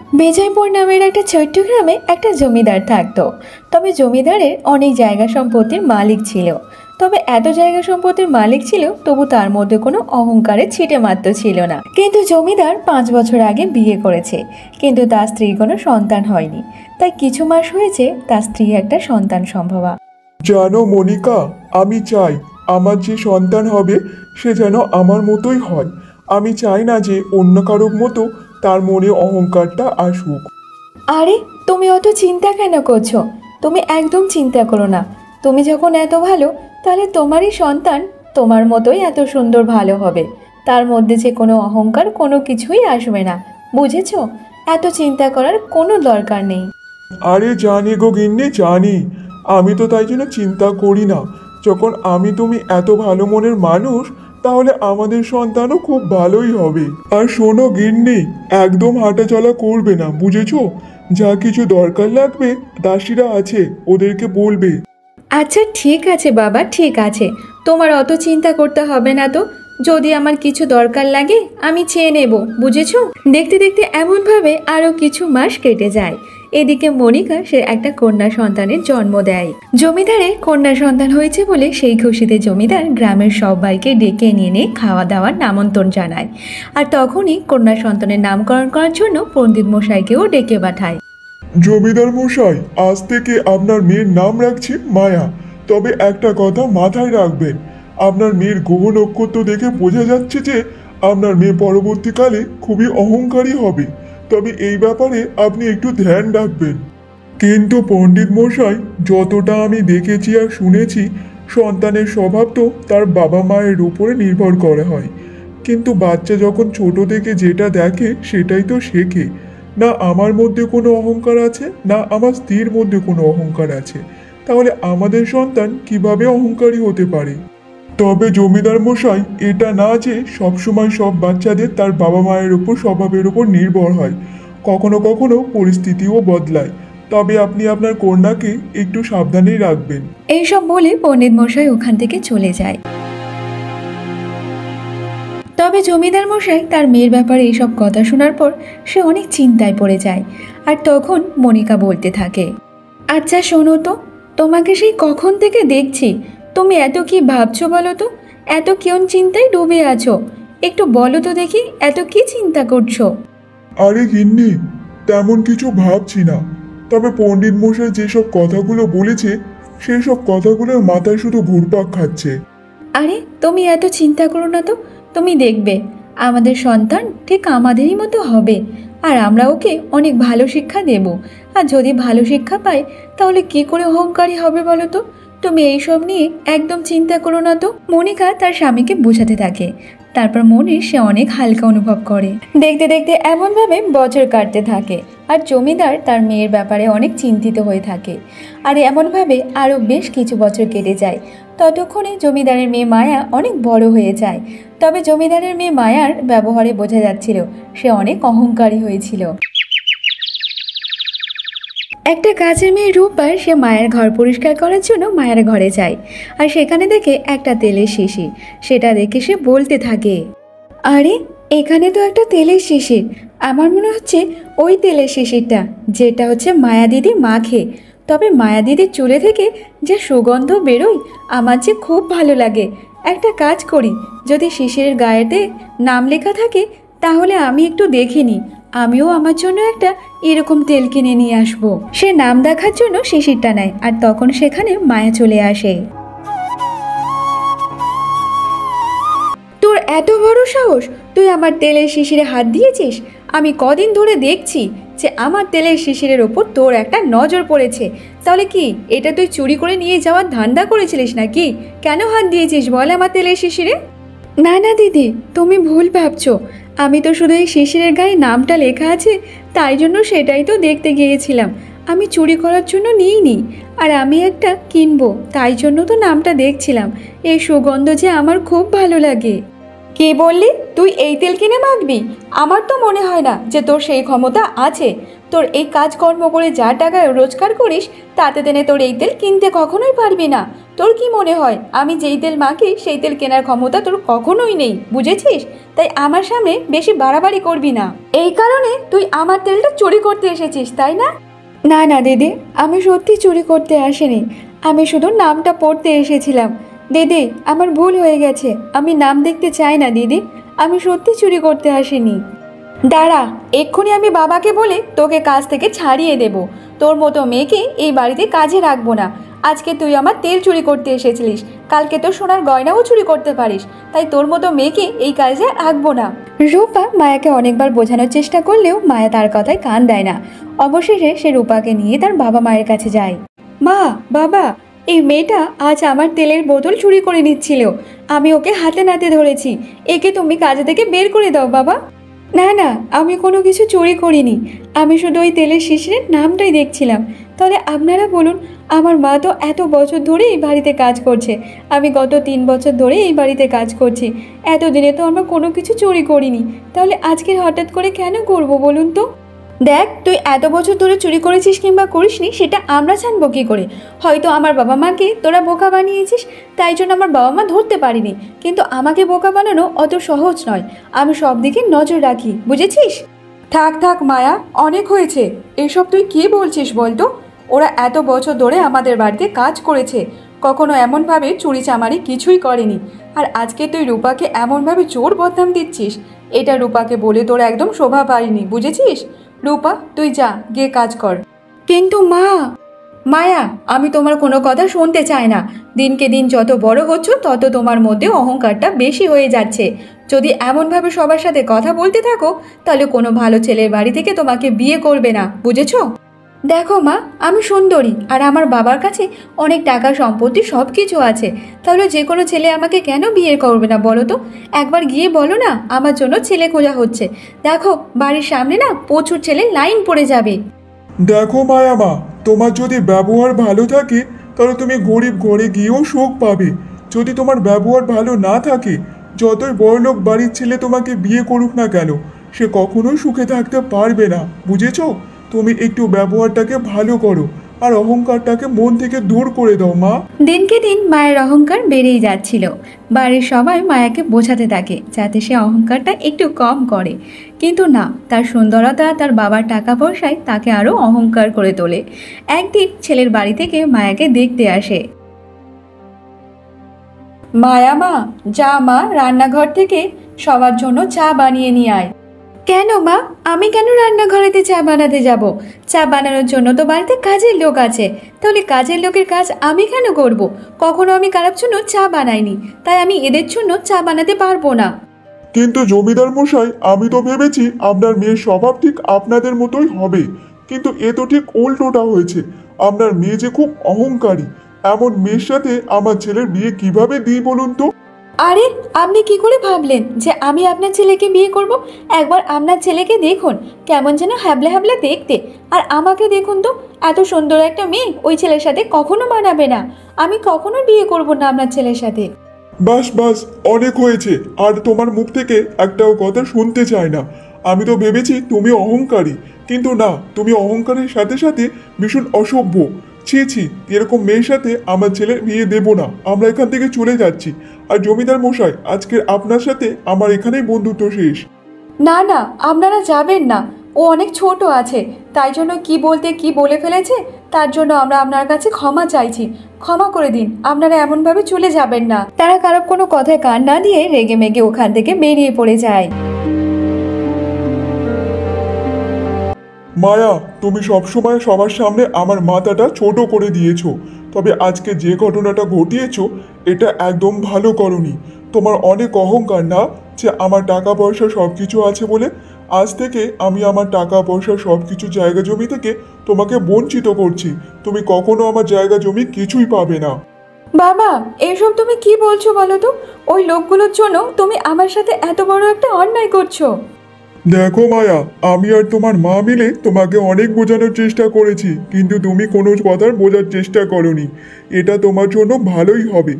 বিজয়পুর নামের একটা ছোট্ট গ্রামে একটা জমিদার থাকতো। তবে জমিদারের অনেক জায়গা সম্পত্তির মালিক ছিল। তবে এত জায়গা সম্পত্তির মালিক ছিল, তবু তার মধ্যে কোনো অহংকারের ছিটে মাত্র ছিল না। কিন্তু জমিদার 5 বছর আগে বিয়ে করেছে, কিন্তু তার স্ত্রীর কোনো সন্তান হয়নি। তাই কিছু মাস হয়েছে তার স্ত্রী একটা সন্তান সম্ভবা। জানো মনিকা, আমি চাই আমার যে সন্তান হবে সে যেন আমার মতোই হয়। আমি চাই না যে অন্য কারোর মতো তার মনে অহংকারটা আসুক। আরে, তুমি অত চিন্তা কেন করছো? তুমি একদম চিন্তা করো না। তুমি যখন এত ভালো, তাহলে তোমারই সন্তান তোমার মতোই এত সুন্দর ভালো হবে। তার মধ্যে যে কোনো অহংকার কোনো কিছুই আসবে না, বুঝেছো? এত চিন্তা করার কোনো দরকার নেই। আরে জানি গো গিন্নি, জানি। আমি তো তাই জন্য চিন্তা করি না। যখন তুমি এত ভালো মনের মানুষ, তাহলে আমাদের সন্তানও খুব ভালোই হবে। আর শোনো গিন্নি, একদম হাঁটাচলা করবে না, বুঝেছো? যা কিছু দরকার লাগবে দাসীরা আছে, ওদেরকে বলবে। আচ্ছা ঠিক আছে বাবা, ঠিক আছে। তোমার অত চিন্তা করতে হবে না তো। যদি আমার কিছু দরকার লাগে আমি চেয়ে নেব, বুঝেছো? দেখতে দেখতে এমনভাবে আরও কিছু মাস কেটে যায়। এদিকে মনিকা সে একটা কন্যা সন্তানের জন্ম দেয়। জমিদারের কন্যা সন্তান হয়েছে বলে সেই খুশিতে জমিদার গ্রামের সবাইকে ডেকে নিয়ে খাওয়া দাওয়ার আমন্ত্রণ জানায়। আর তখনই কন্যা সন্তানের নামকরণ করার জন্য পণ্ডিত মশাইকেও ডেকে পাঠায়। জমিদার মশাই, আজ থেকে আপনার মেয়ের নাম রাখছি মায়া। তবে একটা কথা মাথায় রাখবেন, আপনার মেয়ের গ্রহ নক্ষত্র দেখে বোঝা যাচ্ছে যে আপনার মেয়ে পরবর্তীকালে খুবই অহংকারী হবে। তবে এই ব্যাপারে আপনি একটু ধ্যান রাখবেন। কিন্তু পণ্ডিত মশাই, যতটা আমি দেখেছি আর শুনেছি, সন্তানের স্বভাব তো তার বাবা মায়ের উপরে নির্ভর করা হয়। কিন্তু বাচ্চা যখন ছোট থেকে যেটা দেখে সেটাই তো শেখে। না আমার মধ্যে কোনো অহংকার আছে, না আমার স্ত্রীর মধ্যে কোনো অহংকার আছে, তাহলে আমাদের সন্তান কিভাবে অহংকারী হতে পারে? তবে জমিদার মশাই, এটা না যে সবসময় সব বাচ্চাদের তার বাবা মায়ের উপর স্বভাবের উপর নির্ভর হয়। কখনো কখনো পরিস্থিতিও বদলায়। তবে আপনি আপনার কন্যাকে একটু সাবধানেই রাখবেন। এইসব বলে পণ্ডিত মশাই ওখান থেকে চলে যায়। তবে জমিদার মশাই তার মেয়ের ব্যাপারে এইসব কথা শোনার পর সে অনেক চিন্তায় পড়ে যায়। আর তখন মনিকা বলতে থাকে, আচ্ছা শোনো তো, তোমাকে সেই কখন থেকে দেখছি, তুমি এত কি ভাবছো বলো তো? এত কোন চিন্তায় ডুবে আছো? একটু বলো তো দেখি, এত কি চিন্তা করছো? আরে গিন্নি, তেমন কিছু ভাবছি না। তবে পণ্ডিত মশাই যেসব কথাগুলো বলেছে সেই সব কথাগুলোর মাথায় শুধু ঘুরপাক খাচ্ছে। আরে তুমি এত চিন্তা করো না তো। তুমি দেখবে আমাদের সন্তান ঠিক আমাদেরই মতো হবে। আর আমরা ওকে অনেক ভালো শিক্ষা দেব। আর যদি ভালো শিক্ষা পায় তাহলে কি করে অহংকারী হবে বলো তো? তুমি এইসব নিয়ে একদম চিন্তা করো না তো। মনিকা তার স্বামীকে বোঝাতে থাকে। তারপর মনে সে অনেক হালকা অনুভব করে। দেখতে দেখতে এমনভাবে বছর কাটতে থাকে। আর জমিদার তার মেয়ের ব্যাপারে অনেক চিন্তিত হয়ে থাকে। আর এমনভাবে আরও বেশ কিছু বছর কেটে যায়। ততক্ষণে জমিদারের মেয়ে মায়া অনেক বড় হয়ে যায়। তবে জমিদারের মেয়ে মায়ার ব্যবহারে বোঝা যাচ্ছিল সে অনেক অহংকারী হয়েছিল। একটা কাজের মেয়ে রূপা সে মায়ের ঘর পরিষ্কার করার জন্য মায়ের ঘরে যায়। আর সেখানে দেখে একটা তেলের শিশি। সেটা দেখে সে বলতে থাকে, আরে এখানে তো একটা তেলের শিশির। আমার মনে হচ্ছে ওই তেলের শিশিরটা, যেটা হচ্ছে মায়া দিদি মাখে। তবে মায়া দিদির চুলে থেকে যে সুগন্ধ বেরোয় আমার যে খুব ভালো লাগে। একটা কাজ করি, যদি শিশিরের গায়েতে নাম লেখা থাকে তাহলে আমি একটু দেখে নিই। আমিও আমার জন্য একটা এরকম তেল কিনে নিয়ে আসবো। সে নাম দেখার জন্য শিশিরটা নেয়। আর তখন সেখানে মায়া চলে আসে। তোর এত বড় সাহস, তুই আমার তেলের শিশিরে হাত দিয়েছিস? আমি কদিন ধরে দেখছি যে আমার তেলের শিশিরের ওপর তোর একটা নজর পড়েছে। তাহলে কি এটা তুই চুরি করে নিয়ে যাওয়ার ধান্দা করেছিলিস নাকি? কেন হাত দিয়েছিস বল আমার তেলের শিশিরে? না না দিদি, তুমি ভুল ভাবছো। আমি তো শুধু এই শিশিরের গায়ে নামটা লেখা আছে তাই জন্য সেটাই তো দেখতে গিয়েছিলাম। আমি চুরি করার জন্য নিইনি। আর আমি একটা কিনবো তাই জন্য তো নামটা দেখছিলাম। এই সুগন্ধ যে আমার খুব ভালো লাগে। কে বললি তুই এই তেল কিনে মাখবি? আমার তো মনে হয় না যে তোর সেই ক্ষমতা আছে। তোর এই কাজকর্ম করে যা টাকা রোজগার করিস তাতে তেনে তোর এই তেল কিনতে কখনোই পারবি না। তোর কি মনে হয় আমি যেই তেল মাখি সেই তেল কেনার ক্ষমতা তোর কখনোই নেই, বুঝেছিস? তাই আমার সামনে বেশি বাড়াবাড়ি করবি না। এই কারণে তুই আমার তেলটা চুরি করতে এসেছিস, তাই না? না না দিদি, আমি সত্যি চুরি করতে আসিনি, আমি শুধু নামটা পড়তে এসেছিলাম। দিদি আমার ভুল হয়ে গেছে, আমি নাম দেখতে চাই না দিদি, আমি সত্যি চুরি করতে আসিনি। দাঁড়া, এক্ষুনি আমি বাবাকে বলে তোকে কাজ থেকে ছাড়িয়ে দেব। তোর মতো মেয়েকে এই বাড়িতে কাজে রাখবো না। আজকে তুই আমার তেল চুরি করতে এসেছিলিস, কালকে তো সোনার গয়নাও চুরি করতে পারিস, তাই তোর মতো মেয়েকে এই কাজে রাখবো না। রূপা মায়াকে অনেকবার বোঝানোর চেষ্টা করলেও মায়া তার কথায় কান দেয় না। অবশেষে সে রূপাকে নিয়ে তার বাবা মায়ের কাছে যায়। মা, বাবা, এই মেয়েটা আজ আমার তেলের বোতল চুরি করে নিচ্ছিল, আমি ওকে হাতে নাতে ধরেছি, একে তুমি কাজে থেকে বের করে দাও বাবা। না না, আমি কোনো কিছু চুরি করিনি, আমি শুধু ওই তেলের শিশিরের নামটাই দেখছিলাম। তাহলে আপনারা বলুন, আমার মা তো এত বছর ধরে এই বাড়িতে কাজ করছে, আমি গত 3 বছর ধরে এই বাড়িতে কাজ করছি, এতদিনে তো আমরা কোনো কিছু চুরি করিনি, তাহলে আজকের হঠাৎ করে কেন করব বলুন তো? দেখ, তুই এত বছর ধরে চুরি করেছিস কিংবা করিসনি সেটা আমরা জানবো কী করে? হয়তো আমার বাবা মাকে তোরা বোকা বানিয়েছিস, তাই জন্য আমার বাবা মা ধরতে পারিনি, কিন্তু আমাকে বোকা বানানো অত সহজ নয়, আমি সব দিকে নজর রাখি, বুঝেছিস? থাক থাক মায়া, অনেক হয়েছে, এসব তুই কী বলছিস বলতো? ওরা এত বছর ধরে আমাদের বাড়িতে কাজ করেছে, কখনো এমনভাবে চুরি চামারি কিছুই করেনি, আর আজকে তুই রূপাকে এমনভাবে চোর বদনাম দিচ্ছিস, এটা রূপাকে বলে তোর একদম শোভা পায়নি, বুঝেছিস? রূপা, তুই যা গিয়ে কাজ কর। কিন্তু মা। মায়া, আমি তোমার কোনো কথা শুনতে চাই না, দিনকে দিন যত বড় হচ্ছ তত তোমার মধ্যে অহংকারটা বেশি হয়ে যাচ্ছে। যদি এমনভাবে সবার সাথে কথা বলতে থাকো তাহলে কোনো ভালো ছেলের বাড়ি থেকে তোমাকে বিয়ে করবে না, বুঝেছো? দেখো মা, আমি সুন্দরী আর আমার বাবার কাছে অনেক টাকা সম্পত্তি সব কিছু আছে, তাহলে যে কোনো ছেলে আমাকে কেন বিয়ে করবে না বলো তো? একবার গিয়ে বলো না আমার জন্য ছেলে খোঁজা হচ্ছে, দেখো বাড়ির সামনে না প্রচুর ছেলে লাইন পড়ে যাবে। দেখো মায়া মা, তোমার যদি ব্যবহার ভালো থাকে তাহলে তুমি গরিব ঘরে গিয়েও সুখ পাবে। যদি তোমার ব্যবহার ভালো না থাকে, যতই বড়লোক বাড়ির ছেলে তোমাকে বিয়ে করুক না কেন, সে কখনোই সুখে থাকতে পারবে না, বুঝেছো? তুমি একটু ব্যবহারটাকে ভালো করো আর অহংকারটাকে মন থেকে দূর করে দাও মা। দিনকে দিন মায়ের অহংকার বেড়েই যাচ্ছিল। বাড়ির সবাই মায়াকে বোঝাতে থাকে যাতে সে অহংকারটা একটু কম করে, কিন্তু না, তার সুন্দরতা তার বাবার টাকা পয়সায় তাকে আরও অহংকার করে তোলে। একদিন ছেলের বাড়ি থেকে মায়াকে দেখতে আসে। মায়া মা, যা মা রান্নাঘর থেকে সবার জন্য চা বানিয়ে নিয়ে আয়। কেন মা, আমি কেন রান্নাঘরেতে চা বানাতে যাব? চা বানানোর জন্য তো বাড়িতে কাজের লোক আছে, তাহলে কাজের লোকের কাজ আমি কেন করব? কখনো আমি কারোর জন্য চা বানাইনি, তাই আমি এদের জন্য চা বানাতে পারবো না। কিন্তু জমিদার মশাই, আমি তো ভেবেছি আপনার মেয়ের স্বভাব ঠিক আপনাদের মতোই হবে, কিন্তু এ তো ঠিক উল্টোটা হয়েছে। আপনার মেয়ে যে খুব অহংকারী, এমন মেয়ের সাথে আমার ছেলের বিয়ে কিভাবে দিই বলুন তো? আরে, আপনি কি করে ভাবলেন যে আমি আপনার ছেলেকে বিয়ে করব? একবার আপনার ছেলেকে দেখুন, কেমন যেন হ্যাবলা হ্যাবলা দেখতে, আর আমাকে দেখুন তো, এত সুন্দর একটা মেয়ে ওই ছেলের সাথে কখনো মানাবে না, আমি কখনো বিয়ে করব না আপনার ছেলের সাথে। বাস বাস, অনেক হয়েছে, আর তোমার মুখ থেকে একটাও কথা শুনতে চাই না। আমি তো ভেবেছি তুমি অহংকারী, কিন্তু না, তুমি অহংকারের সাথে সাথে ভীষণ অসভ্য। ছি ছি, এরকম মেয়ের সাথে আমার ছেলের বিয়ে দেবো না, আমরা এখান থেকে চলে যাচ্ছি। আর জমিদার মশাই, আজকে আপনার সাথে আমার এখানেই বন্ধুত্ব শেষ। না না, আপনারা যাবেন না, ও অনেক ছোট আছে, তাই জন্য কি বলতে কি বলে ফেলেছে, তার জন্য আমরা আপনার কাছে ক্ষমা চাইছি, ক্ষমা করে দিন, আপনারা এমনভাবে চলে যাবেন না। তারা কারো কোনো কথায় কান না দিয়ে রেগে মেগে ওখান থেকে বেরিয়ে পড়ে যায়। মায়া, তুমি সবসময় সবার সামনে আমার মাথাটা ছোট করে দিয়েছো, তবে আজকে যে ঘটনাটা ঘটিয়েছো এটা একদম ভালো করনি। তোমার অনেক অহংকার না যে আমার টাকা পয়সা সব কিছু আছে বলে? আজ থেকে আমি আমার টাকা পয়সা সব কিছু জায়গা জমি থেকে তোমাকে বঞ্চিত করছি, তুমি কখনো আমার জায়গা জমি কিছুই পাবে না। বাবা, এসব তুমি কি বলছো বলো তো? ওই লোকগুলোর জন্য তুমি আমার সাথে এত বড় একটা অন্যায় করছো। দেখো মায়া, আমি আর তোমার মা মিলে তোমাকে অনেক বোঝানোর চেষ্টা করেছি, কিন্তু তুমি কোনো কথার বোঝার চেষ্টা করোনি। এটা তোমার জন্য ভালোই হবে।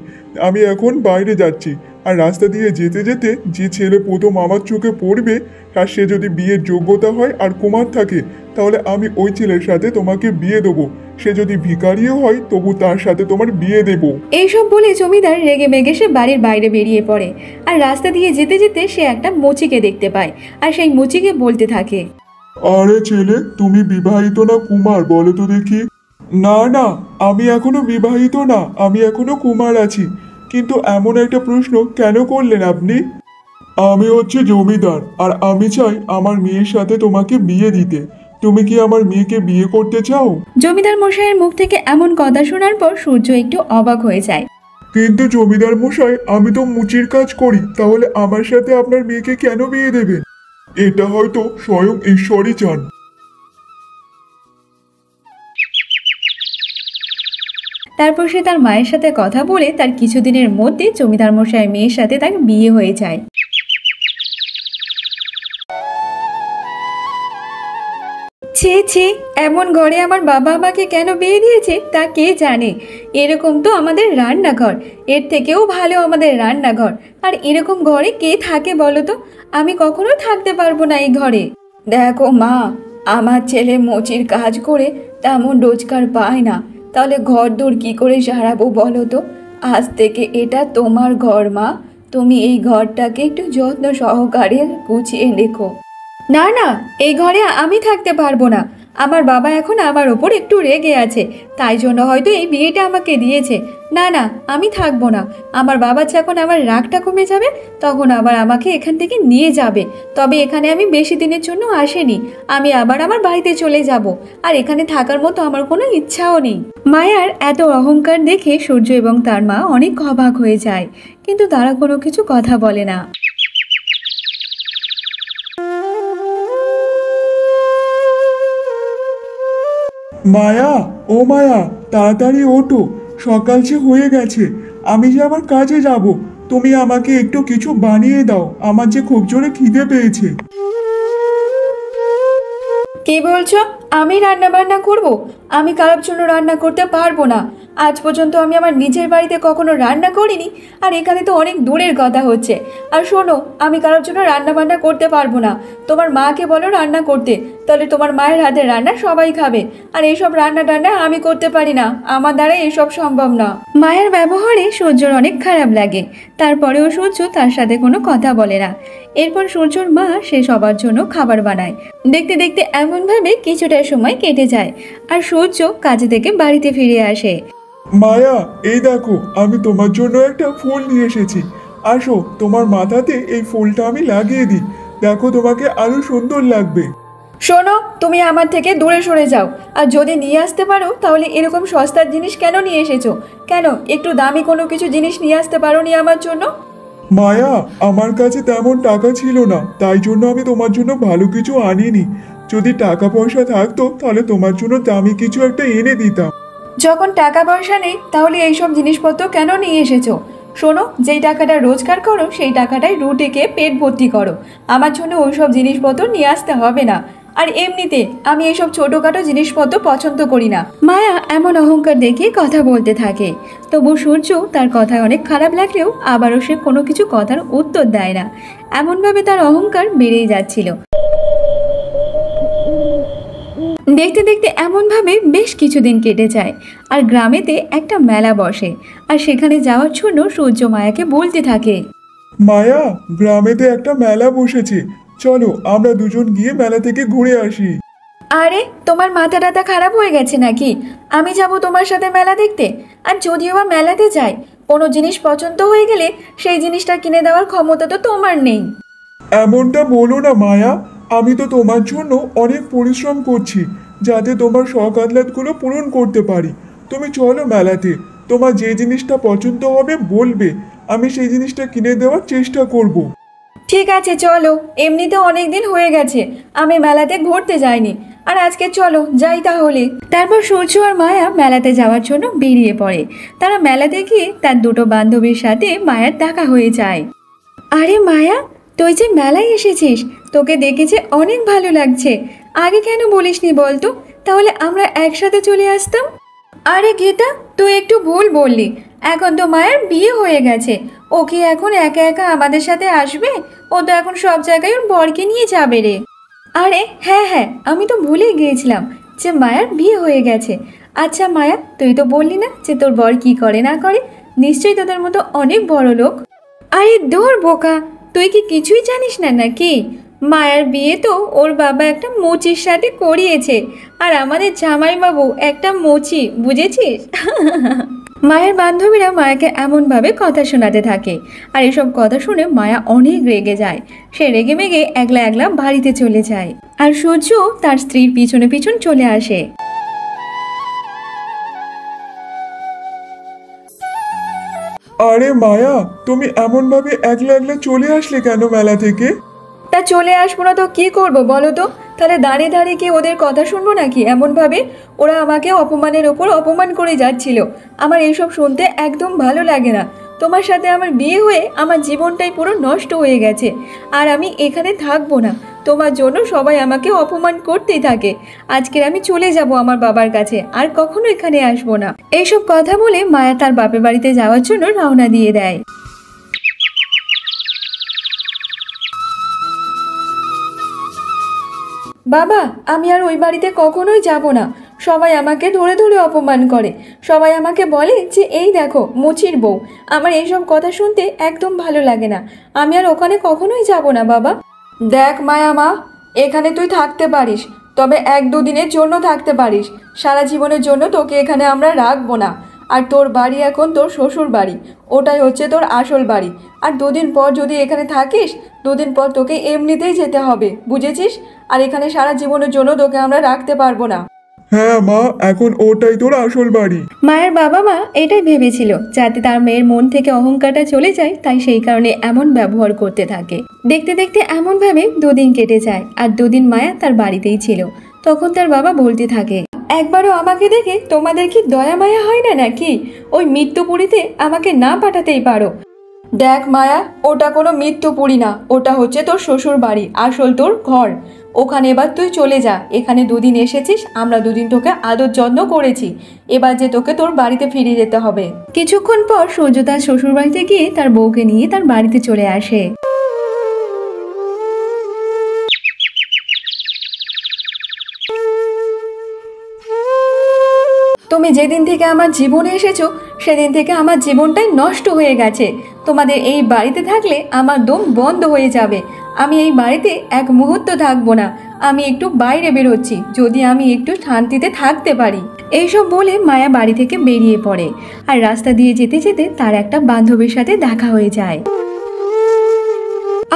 আমি এখন বাইরে যাচ্ছি, আর রাস্তা দিয়ে যেতে যেতে যে ছেলে প্রথম আমার চোখে পড়বে আর সে যদি বিয়ের যোগ্যতা হয় আর কুমার থাকে, তাহলে আমি ওই ছেলের সাথে তোমাকে বিয়ে দেবো। সে যদি ভিখারিও হয় তবু তার সাথে তোমার বিয়ে দেব। এইসব বলে জমিদার রেগে মেগে সে বাড়ির বাইরে বেরিয়ে পড়ে। আর রাস্তা দিয়ে যেতে যেতে সে একটা মুচিকে দেখতে পায়, আর সেই মুচিকে বলতে থাকে, আরে ছেলে, তুমি বিবাহিত না কুমার বলো তো দেখি? না না, আমি এখনো বিবাহিত না, আমি এখনো কুমার আছি। কিন্তু এমন একটা প্রশ্ন কেন করলেন আপনি? আমি হচ্ছে জমিদার, আর আমি চাই আমার মেয়ের সাথে তোমাকে বিয়ে দিতে। তুমি কি আমার মেয়েকে বিয়ে করতে চাও? জমিদার মশাইয়ের মুখ থেকে এমন কথা শোনার পর সূর্য একটু অবাক হয়ে যায়। কিন্তু জমিদার মশাই, আমি তো মুচির কাজ করি, তাহলে আমার সাথে আপনার মেয়েকে কেন বিয়ে দেবেন? এটা হয়তো স্বয়ং ঈশ্বরই চান। তারপর সে তার মায়ের সাথে কথা বলে তার কিছুদিনের মধ্যে জমিদার মশাইয়ের মেয়ের সাথে তার বিয়ে হয়ে যায়। ছি ছি, এমন ঘরে আমার বাবা আমাকে কেন বিয়ে দিয়েছে তা কে জানে। এরকম তো আমাদের রান্নাঘর, এর থেকেও ভালো আমাদের রান্নাঘর। আর এরকম ঘরে কে থাকে বলো তো? আমি কখনো থাকতে পারবো না এই ঘরে। দেখো মা, আমার ছেলে মুচির কাজ করে তেমন রোজগার পায় না, তাহলে ঘর দূর কি করে সারাবো বলো তো? আজ থেকে এটা তোমার ঘর মা, তুমি এই ঘরটাকে একটু যত্ন সহকারে গুছিয়ে রেখো। না না, এই ঘরে আমি থাকতে পারবো না। আমার বাবা এখন আমার ওপর একটু রেগে আছে, তাই জন্য হয়তো এই বিয়েটা আমাকে দিয়েছে। না না, আমি থাকবো না। আমার বাবা যখন আমার রাগটা কমে যাবে তখন আবার আমাকে এখান থেকে নিয়ে যাবে। তবে এখানে আমি বেশি দিনের জন্য আসিনি, আমি আবার আমার বাড়িতে চলে যাব। আর এখানে থাকার মতো আমার কোনো ইচ্ছাও নেই। মায়ার এত অহংকার দেখে সূর্য এবং তার মা অনেক অবাক হয়ে যায়, কিন্তু তারা কোনো কিছু কথা বলে না। মায়া, ও মায়া, তাড়াতাড়ি ওঠো, সকাল যে হয়ে গেছে। আমি যে আবার কাজে যাব, তুমি আমাকে একটু কিছু বানিয়ে দাও, আমার যে খুব জোরে খিদে পেয়েছে। কি বলছো? আমি রান্না বান্না করব? আমি কারোর জন্য রান্না করতে পারবো না। আজ পর্যন্ত আমি আমার নিজের বাড়িতে কখনো রান্না করিনি, আর এখানে তো অনেক দূরের কথা হচ্ছে। আর শোনো, আমি কারোর জন্য রান্না বান্না করতে পারবো না। তোমার মাকে বলো রান্না করতে, তাহলে তোমার মায়ের হাতের রান্না সবাই খাবে। আর এইসব রান্না টান্না আমি করতে পারি না, আমার দ্বারা এসব সম্ভব না। মায়ের ব্যবহারে সূর্যর অনেক খারাপ লাগে, তারপরেও সূর্য তার সাথে কোনো কথা বলে না। এরপর সূর্যর মা সে সবার জন্য খাবার বানায়। দেখতে দেখতে এমনভাবে কিছুটা সময় কেটে যায়, আর সূর্য কাজে থেকে বাড়িতে ফিরে আসে। মায়া, এই দেখো, আমি তোমার জন্য একটা ফুল নিয়ে এসেছি। আসো, তোমার মাথাতে এই ফুলটা আমি লাগিয়ে দিই, দেখো তোমাকে আরো সুন্দর লাগবে। শোনো, তুমি আমার থেকে দূরে সরে যাও। আর যদি নিয়ে আসতে পারো তাহলে এরকম সস্তার জিনিস কেন নিয়ে এসেছো? কেন একটু দামি কোনো কিছু জিনিস নিয়ে আসতে পারো নি আমার জন্য? মায়া, আমার কাছে তেমন টাকা ছিল না, তাই জন্য আমি তোমার জন্য ভালো কিছু আনিনি। যদি টাকা পয়সা থাকতো তাহলে তোমার জন্য দামি কিছু একটা এনে দিতাম। যখন টাকা পয়সা নেই তাহলে এইসব জিনিসপত্র কেন নিয়ে এসেছো? শোনো, যেই টাকাটা রোজগার করো সেই টাকাটাই রুটিকে পেট ভর্তি করো। আমার জন্য ওইসব জিনিসপত্র নিয়ে আসতে হবে না। আর এমনিতে আমি এইসব ছোটোখাটো জিনিসপত্র পছন্দ করি না। মায়া এমন অহংকার দেখে কথা বলতে থাকে, তবু সূর্য তার কথায় অনেক খারাপ লাগলেও আবারও সে কোনো কিছু কথার উত্তর দেয় না। এমনভাবে তার অহংকার বেড়েই যাচ্ছিল। দেখতে দেখতে এমনভাবে বেশ কিছুদিন কেটে যায়, আর গ্রামেতে একটা মেলা বসে। আর সেখানে যাওয়ার জন্য সূর্য মায়াকে বলতে থাকে, মায়া, গ্রামেতে একটা মেলা বসেছে, চলো আমরা দুজন গিয়ে মেলা থেকে ঘুরে আসি। আরে তোমার মাথা টাথা খারাপ হয়ে গেছে নাকি? আমি যাব তোমার সাথে মেলা দেখতে? আর যদিও বা মেলাতে যাই, কোনো জিনিস পছন্দ হয়ে গেলে সেই জিনিসটা কিনে দেওয়ার ক্ষমতা তো তোমার নেই। এমনটা বলো না মায়া, আমি তো তোমার জন্য অনেক পরিশ্রম করছি যাতে তোমার শখ আহ্লাদগুলো পূরণ করতে পারি। তুমি চলো মেলাতে, তোমার যে জিনিসটা পছন্দ হবে বলবে, আমি সেই জিনিসটা কিনে দেওয়ার চেষ্টা করব। ঠিক আছে চলো, এমনিতে অনেক দিন হয়ে গেছে আমি মেলাতে ঘুরতে যাইনি। আর আজকে চলো যাই তাহলে। তারপর সূর্য আর মায়া মেলাতে যাওয়ার জন্য বেরিয়ে পড়ে। তারা মেলাতে গিয়ে তার দুটো বান্ধবীর সাথে মায়ার দেখা হয়ে যায়। আরে মায়া, তুই যে মেলায় এসেছিস, তোকে দেখেছে অনেক ভালো লাগছে। আগে কেন বলিসনি বলতো? তাহলে আমরা একসাথে চলে আসতাম। আরে গীতা, তুই একটু ভুল বললি। এখন তো মায়ের বিয়ে হয়ে গেছে। ও কি এখন একা একা আমাদের সাথে আসবে? ও তো এখন সব জায়গায় ওর বরকে নিয়ে যাবে রে। আরে হ্যাঁ হ্যাঁ, আমি তো ভুলেই গিয়েছিলাম যে মায়ার বিয়ে হয়ে গেছে। আচ্ছা মায়া, তুই তো বললি না যে তোর বর কি করে না করে? নিশ্চয়ই তোদের মতো অনেক বড় লোক। আরে দূর বোকা, তুই কি কিছুই জানিস না নাকি? মায়ার বিয়ে তো ওর বাবা একটা মুচির সাথে করিয়েছে, আর আমাদের জামাইবাবু একটা মুচি, বুঝেছিস? মায়ের বান্ধবীরা মায়াকে এমনভাবে কথা শোনাতে থাকে, আর এসব কথা শুনে মায়া অনেক রেগে যায়। সে রেগে মেগে একলা একলা বাড়িতে চলে যায়, আর সূর্য তার স্ত্রীর পিছনে পিছন চলে আসে। আরে মায়া, তুমি এমন ভাবে একলা একলা চলে আসলে কেন মেলা থেকে? তা চলে আসবো না তো কি করবো বলো তো? তাহলে দাঁড়িয়ে দাঁড়িয়ে কি ওদের কথা শুনবো নাকি? এমনভাবে ওরা আমাকে অপমানের ওপর অপমান করে যাচ্ছিল। আমার এইসব শুনতে একদম ভালো লাগে না। তোমার সাথে আমার বিয়ে হয়ে আমার জীবনটাই পুরো নষ্ট হয়ে গেছে, আর আমি এখানে থাকবো না। তোমার জন্য সবাই আমাকে অপমান করতেই থাকে। আজকের আমি চলে যাব আমার বাবার কাছে, আর কখনো এখানে আসবো না। এইসব কথা বলে মায়া তার বাপের বাড়িতে যাওয়ার জন্য রওনা দিয়ে দেয়। বাবা, আমি আর ওই বাড়িতে কখনোই যাব না। সবাই আমাকে ধরে ধরে অপমান করে। সবাই আমাকে বলে যে এই দেখো মুচির বউ। আমার এইসব কথা শুনতে একদম ভালো লাগে না। আমি আর ওখানে কখনোই যাব না বাবা। দেখ মায়া মা, এখানে তুই থাকতে পারিস, তবে 1-2 দিনের জন্য থাকতে পারিস। সারা জীবনের জন্য তোকে এখানে আমরা রাখবো না। আর তোর বাড়ি এখন তোর শ্বশুর বাড়ি, ওটাই হচ্ছে তোর আসল বাড়ি। আর 2 দিন পর যদি এখানে থাকিস, 2 দিন পর তোকে এমনিতেই যেতে হবে, বুঝেছিস? আর এখানে সারা জীবনের জন্য তোকে আমরা রাখতে পারবো না। হ্যাঁ মা, এখন ওটাই তোর আসল বাড়ি। মায়ের বাবা মা এটাই ভেবেছিল, যাতে তার মেয়ের মন থেকে অহংকারটা চলে যায়, তাই সেই কারণে এমন ব্যবহার করতে থাকে। দেখতে দেখতে এমন ভাবে 2 দিন কেটে যায়, আর 2 দিন মায়া তার বাড়িতেই ছিল। তখন তার বাবা বলতে থাকে, একবারও আমাকে দেখে তোমাদের কি দয়া মায়া হয় না নাকি? ওই মৃত্যুপুরীতে আমাকে না পাঠাতেই পারো। দেখ মায়া, ওটা কোনো মৃত্যুপুরী না, ওটা হচ্ছে তোর শ্বশুর বাড়ি, আসল তোর ঘর। ওখানে এবার তুই চলে যা। এখানে 2 দিন এসেছিস, আমরা 2 দিন তোকে আদর যত্ন করেছি। এবার যে তোকে তোর বাড়িতে ফিরে যেতে হবে। কিছুক্ষণ পর সূর্য তার শ্বশুর বাড়িতে গিয়ে তার বউকে নিয়ে তার বাড়িতে চলে আসে। তুমি যেদিন থেকে আমার জীবনে এসেছো, সেদিন থেকে আমার জীবনটাই নষ্ট হয়ে গেছে। তোমাদের এই বাড়িতে থাকলে আমার দম বন্ধ হয়ে যাবে। আমি এই বাড়িতে এক মুহূর্ত থাকবো না। আমি একটু বাইরে বেরোচ্ছি, যদি আমি একটু শান্তিতে থাকতে পারি। এইসব বলে মায়া বাড়ি থেকে বেরিয়ে পড়ে, আর রাস্তা দিয়ে যেতে যেতে তার একটা বান্ধবীর সাথে দেখা হয়ে যায়।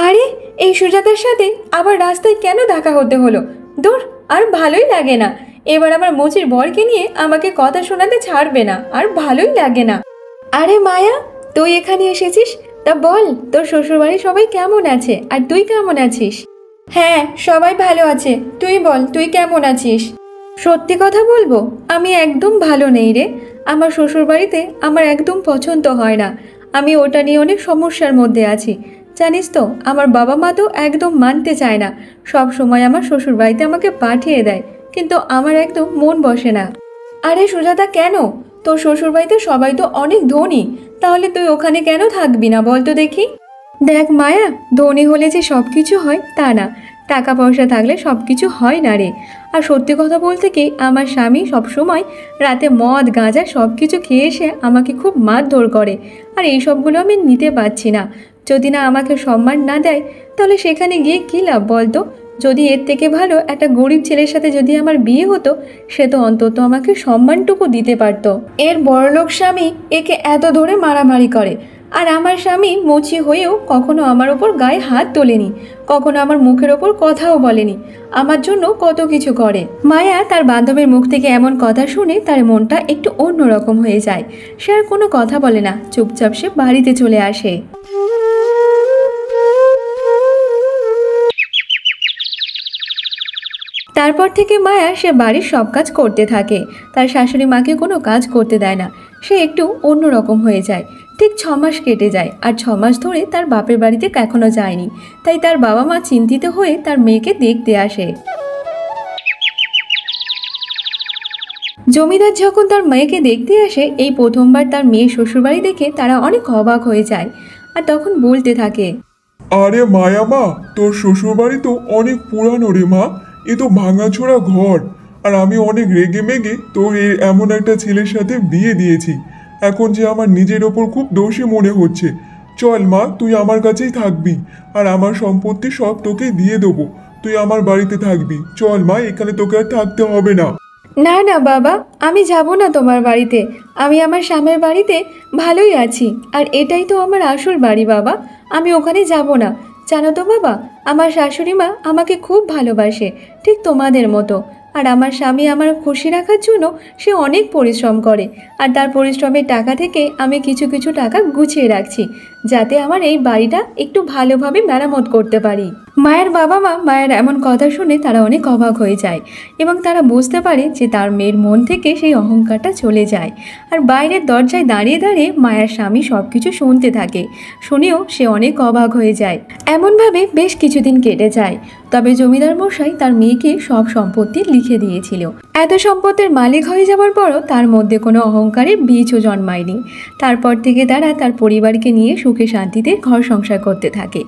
আরে, এই সুজাতার সাথে আবার রাস্তায় কেন দেখা হতে হলো? দূর, আর ভালোই লাগে না। এবার আমার মুচির বরকে নিয়ে আমাকে কথা শোনাতে ছাড়বে না, আর ভালোই লাগে না। আরে মায়া, তুই এখানে এসেছিস? তা বল, তোর শ্বশুরবাড়ির সবাই কেমন আছে, আর তুই কেমন আছিস? হ্যাঁ, সবাই ভালো আছে। তুই বল, তুই কেমন আছিস? সত্যি কথা বলবো, আমি একদম ভালো নেই রে। আমার শ্বশুরবাড়িতে আমার একদম পছন্দ হয় না। আমি ওটা নিয়ে অনেক সমস্যার মধ্যে আছি। জানিস তো, আমার বাবা মা তো একদম মানতে চায় না। সব সময় আমার শ্বশুরবাড়িতে আমাকে পাঠিয়ে দেয়, কিন্তু আমার একদম মন বসে না। আরে সুজাতা, কেন? তোর শ্বশুরবাড়িতে সবাই তো অনেক ধনী, তাহলে তুই ওখানে কেন থাকবি না বল তো দেখি? দেখ মায়া, ধনী হলে যে সব কিছু হয় তা না। টাকা পয়সা থাকলে সব কিছু হয় না রে। আর সত্যি কথা বলতে কি, আমার স্বামী সবসময় রাতে মদ গাঁজা সব কিছু খেয়ে এসে আমাকে খুব মারধর করে, আর এই সবগুলো আমি নিতে পারছি না। যদি না আমাকে সম্মান না দেয়, তাহলে সেখানে গিয়ে কী লাভ বলতো? যদি এর থেকে ভালো একটা গরিব ছেলের সাথে যদি আমার বিয়ে হতো, সে তো অন্তত আমাকে সম্মানটুকু দিতে পারতো। এর বড়লোক স্বামী একে এত ধরে মারামারি করে, আর আমার স্বামী মুচি হয়েও কখনো আমার ওপর গায়ে হাত তোলেনি, কখনো আমার মুখের ওপর কথাও বলেনি। আমার জন্য কত কিছু করে। মায়া তার বান্ধবীর মুখ থেকে এমন কথা শুনে তার মনটা একটু অন্যরকম হয়ে যায়। সে আর কোনো কথা বলে না, চুপচাপ সে বাড়িতে চলে আসে। তারপর থেকে মায়া সে বাড়ির সব কাজ করতে থাকে। তার শাশুড়ি মাকে কোনো কাজ করতে দেয় না। সে একটু অন্যরকম হয়ে যায়। ঠিক 6 মাস কেটে যায়, আর 6 মাস ধরে তার বাপের বাড়িতে কখনো যায়নি। তাই তার বাবা মা চিন্তিত হয়ে তার মেয়েকে দেখতে আসে। জমিদার যখন তার মেয়েকে দেখতে আসে, এই প্রথমবার তার মেয়ের শ্বশুরবাড়ি দেখে তারা অনেক অবাক হয়ে যায় আর তখন বলতে থাকে, আরে মায়া মা, তোর শ্বশুরবাড়ি তো অনেক পুরানো রে মা। এ তো ভাঙাচোরা ঘর। আর আমি অনেক রেগে মেগে তোর এমন একটা ছেলের সাথে বিয়ে দিয়েছি। এখন যে আমার নিজের ওপর খুব দোষী মনে হচ্ছে। চল মা, তুই আমার কাছেই থাকবি, আর আমার সম্পত্তি সব তোকে দিয়ে দেবো। তুই আমার বাড়িতে থাকবি। চল মা, এখানে তোকে আর থাকতে হবে না। না না বাবা, আমি যাব না তোমার বাড়িতে। আমি আমার স্বামীর বাড়িতে ভালোই আছি, আর এটাই তো আমার আসল বাড়ি বাবা। আমি ওখানে যাব না। জানো তো বাবা, আমার শাশুড়ি মা আমাকে খুব ভালোবাসে, ঠিক তোমাদের মতো। আর আমার স্বামী আমার খুশি রাখার জন্য সে অনেক পরিশ্রম করে, আর তার পরিশ্রমের টাকা থেকে আমি কিছু কিছু টাকা গুছিয়ে রাখছি, যাতে আমার এই বাড়িটা একটু ভালোভাবে মেরামত করতে পারি। মায়ের বাবা মা মায়ের এমন কথা শুনে তারা অনেক অবাক হয়ে যায় এবং তারা বুঝতে পারে যে তার মেয়ের মন থেকে সেই অহংকারটা চলে যায়। আর বাইরের দরজায় দাঁড়িয়ে দাঁড়িয়ে মায়ের স্বামী সব কিছু শুনতে থাকে। শুনেও সে অনেক অবাক হয়ে যায়। এমনভাবে বেশ কিছুদিন কেটে যায়। তবে জমিদার মশাই তার মেয়েকে সব সম্পত্তি লিখে দিয়েছিল। এত সম্পত্তির মালিক হয়ে যাওয়ার পরও তার মধ্যে কোনো অহংকারের বীজও জন্মায়নি। তারপর থেকে তারা তার পরিবারকে নিয়ে সুখে শান্তিতে ঘর সংসার করতে থাকে।